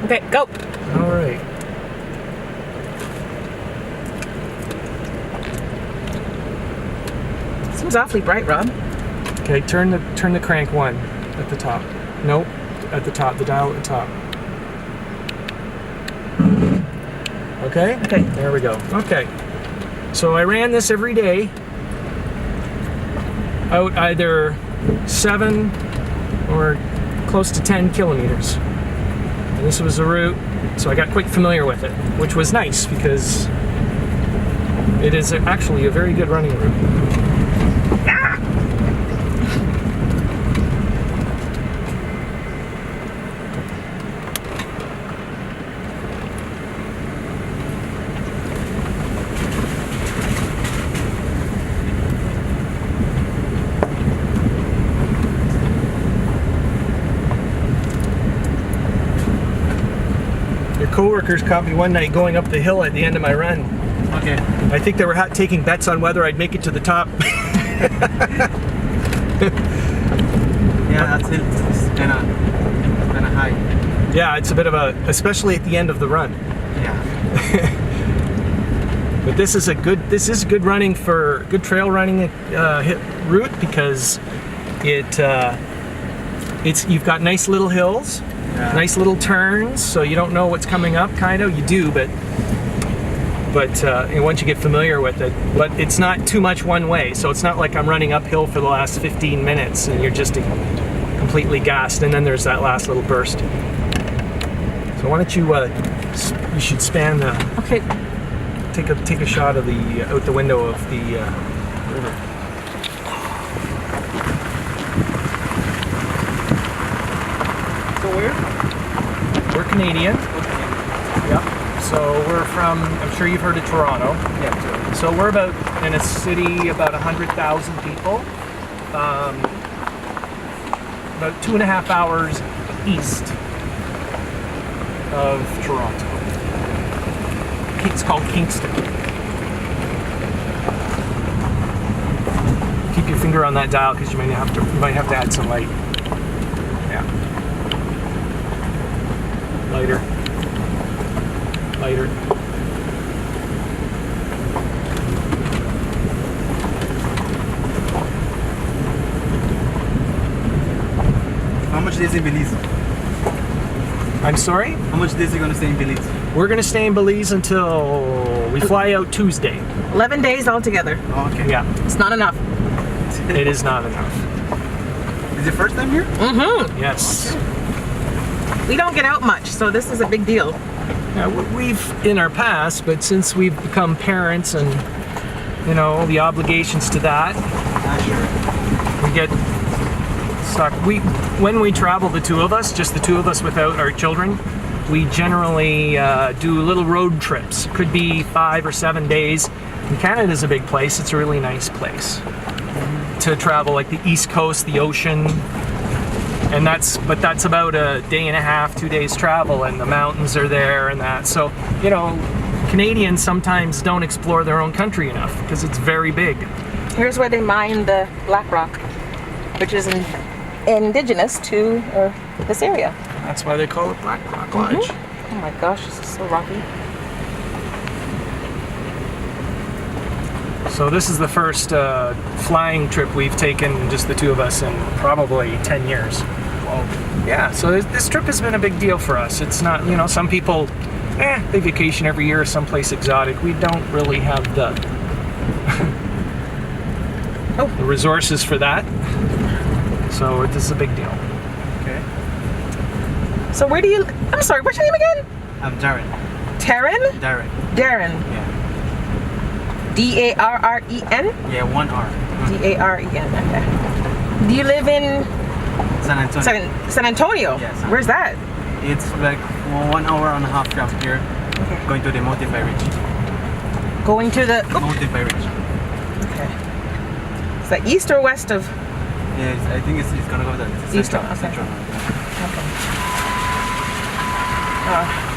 Okay, go. All right. Seems awfully bright, Rob. Okay, turn the crank one at the top. Nope, at the top, the dial at the top. Okay? Okay. There we go. Okay. So I ran this every day. Out either 7 or close to 10 kilometers. And this was the route, so I got quite familiar with it, which was nice because it is actually a very good running route. Co-workers caught me one night going up the hill at the end of my run. Okay. I think they were taking bets on whether I'd make it to the top. Yeah, that's it. It's kind of high. Yeah, it's a bit of especially at the end of the run. Yeah. But this is good running for good trail running route because you've got nice little hills. Yeah. Nice little turns, so you don't know what's coming up, kind of. You do, but once you get familiar with it, but it's not too much one way, so it's not like I'm running uphill for the last 15 minutes and you're just completely gassed, and then there's that last little burst. So why don't you should span the... Okay. Take a shot of the out the window of the river. We're Canadian. Yep. So we're from, I'm sure you've heard of Toronto. Yeah. So we're about, in a city, about 100,000 people. About 2.5 hours east of Toronto. It's called Kingston. Keep your finger on that dial because you might have to add some light. Yeah. Lighter. How much days in Belize? I'm sorry? How much days are you going to stay in Belize? We're going to stay in Belize until we fly out Tuesday. 11 days altogether. Oh, okay. Yeah. It's not enough. It is not enough. Is it your first time here? Mm-hmm. Yes. We don't get out much, so this is a big deal. Yeah, we've in our past, but since we've become parents and, you know, the obligations to that, Sure. we get stuck. When we travel, the two of us, just the two of us without our children, we generally do little road trips. Could be 5 or 7 days. And Canada's a big place. It's a really nice place to travel, like the East Coast, the ocean. And that's about a day and a half, 2 days travel, and the mountains are there and that. So, you know, Canadians sometimes don't explore their own country enough because it's very big. Here's where they mine the black rock, which is indigenous to this area. That's why they call it Black Rock Lodge. Mm-hmm. Oh my gosh, this is so rocky. So this is the first flying trip we've taken, just the two of us, in probably 10 years. Well, yeah, so this trip has been a big deal for us. It's not, you know, some people, they vacation every year someplace exotic. We don't really have the the resources for that. So this is a big deal. Okay. So where do you, I'm sorry, what's your name again? I'm Darren. Taryn? Darren. Darren. Yeah. D-A-R-R-E-N? Yeah, 1 R. D-A-R-E-N, okay. Do you live in San Antonio. San Antonio? Yes. Where's that? It's like 1 hour and a half from here, going to the Mountain Bay Ridge. Going to the, Mountain Bay Ridge. okay. Is that east or west of? Yes, I think it's gonna go to the East, central. okay. Central. Okay.